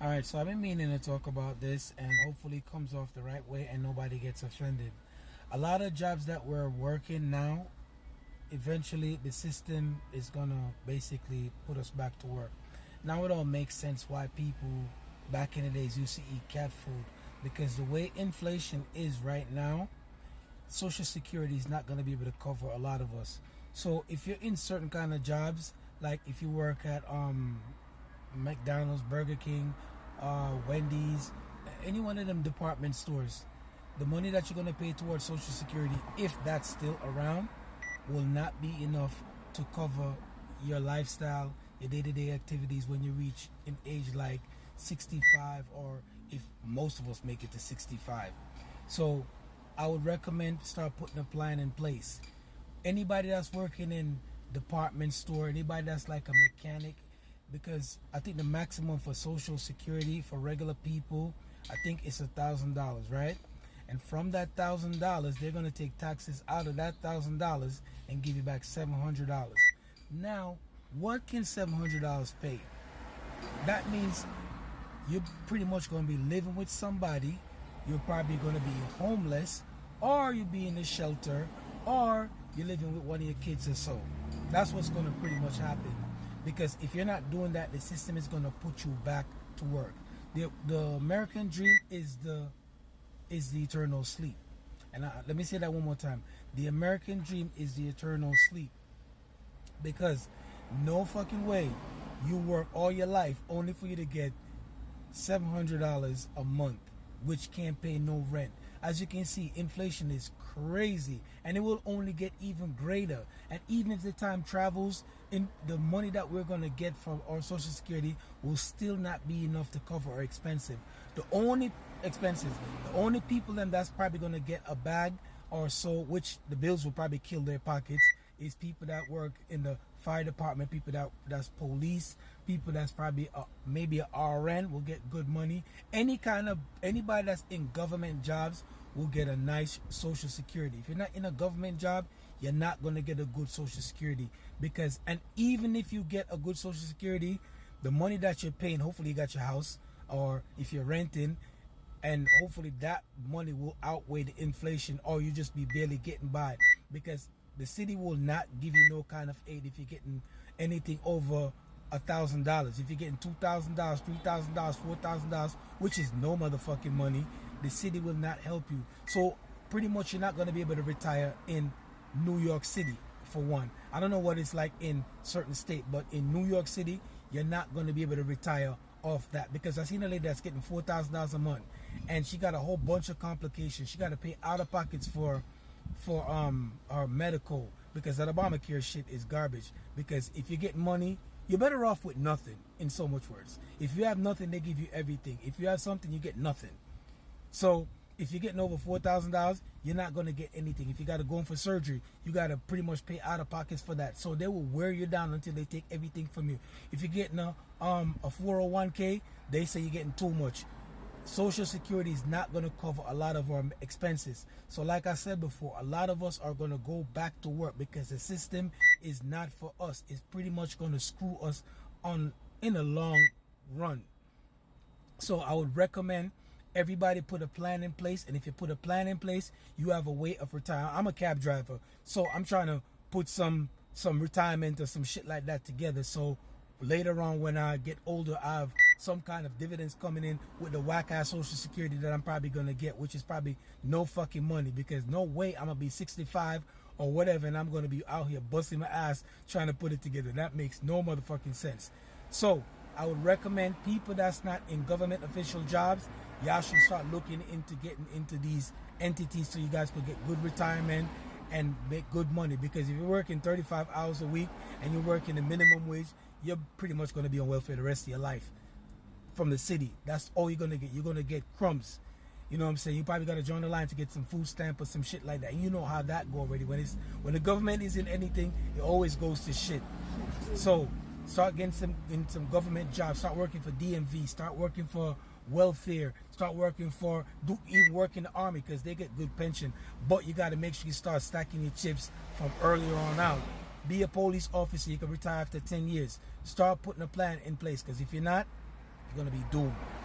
All right, so I've been meaning to talk about this and hopefully it comes off the right way and nobody gets offended. A lot of jobs that we're working now, eventually the system is going to basically put us back to work. Now it all makes sense why people back in the days used to eat cat food, because the way inflation is right now, Social Security is not going to be able to cover a lot of us. So if you're in certain kind of jobs, like if you work at McDonald's, Burger King, Wendy's, any one of them department stores, the money that you're going to pay towards Social Security, if that's still around, will not be enough to cover your lifestyle, your day-to-day activities when you reach an age like 65, or if most of us make it to 65. So I would recommend start putting a plan in place. Anybody that's working in department store, anybody that's like a mechanic, because I think the maximum for Social Security for regular people, I think it's $1,000, right? And from that $1,000, they're gonna take taxes out of that $1,000 and give you back $700. Now, what can $700 pay? That means you're pretty much gonna be living with somebody. You're probably gonna be homeless, or you'll be in a shelter, or you're living with one of your kids or so. That's what's gonna pretty much happen. Because if you're not doing that, the system is gonna put you back to work. The American dream is the eternal sleep. And let me say that one more time. The American dream is the eternal sleep. Because no fucking way you work all your life only for you to get $700 a month, which can't pay no rent. As you can see, inflation is crazy, and it will only get even greater. And even if the time travels, in the money that we're going to get from our Social Security will still not be enough to cover our expenses. The only people then that's probably going to get a bag or so, which the bills will probably kill their pockets, is people that work in the fire department, people that's police, people that's probably maybe a RN will get good money. Anybody that's in government jobs will get a nice Social Security. If you're not in a government job, you're not going to get a good Social Security, because, and even if you get a good Social Security, the money that you're paying, hopefully you got your house, or if you're renting, and hopefully that money will outweigh the inflation, or you just be barely getting by, because the city will not give you no kind of aid if you're getting anything over $1,000. If you're getting $2,000, $3,000, $4,000, which is no motherfucking money, the city will not help you. So pretty much you're not going to be able to retire in New York City, for one. I don't know what it's like in certain state, but in New York City, you're not going to be able to retire off that, because I seen a lady that's getting $4,000 a month, and she got a whole bunch of complications. She got to pay out of pockets for our medical, because that Obamacare shit is garbage. Because if you get money, you're better off with nothing, in so much words. If you have nothing, they give you everything. If you have something, you get nothing. So if you're getting over $4,000, you're not going to get anything. If you got to go in for surgery, you got to pretty much pay out of pockets for that. So they will wear you down until they take everything from you. If you're getting a 401k, they say you're getting too much. Social Security is not going to cover a lot of our expenses. So like I said before, a lot of us are going to go back to work, because the system is not for us. It's pretty much going to screw us on in the long run. So I would recommend everybody put a plan in place. And if you put a plan in place, you have a way of retiring. I'm a cab driver, so I'm trying to put some retirement or some shit like that together, so later on when I get older, I have some kind of dividends coming in with the whack ass Social Security that I'm probably gonna get, which is probably no fucking money, because no way I'm gonna be 65 or whatever and I'm gonna be out here busting my ass trying to put it together. That makes no motherfucking sense. So I would recommend people that's not in government official jobs, y'all should start looking into getting into these entities so you guys could get good retirement and make good money. Because if you're working 35 hours a week and you're working the minimum wage, you're pretty much going to be on welfare the rest of your life from the city. That's all you're going to get. You're going to get crumbs. You know what I'm saying? You probably got to join the line to get some food stamp or some shit like that. And you know how that go already. When the government is in anything, it always goes to shit. So start getting in some government jobs. Start working for DMV. Start working for welfare. Start working even work in the army, because they get good pension. But you got to make sure you start stacking your chips from earlier on out. Be a police officer. You can retire after 10 years. Start putting a plan in place, because if you're not, you're gonna be doomed.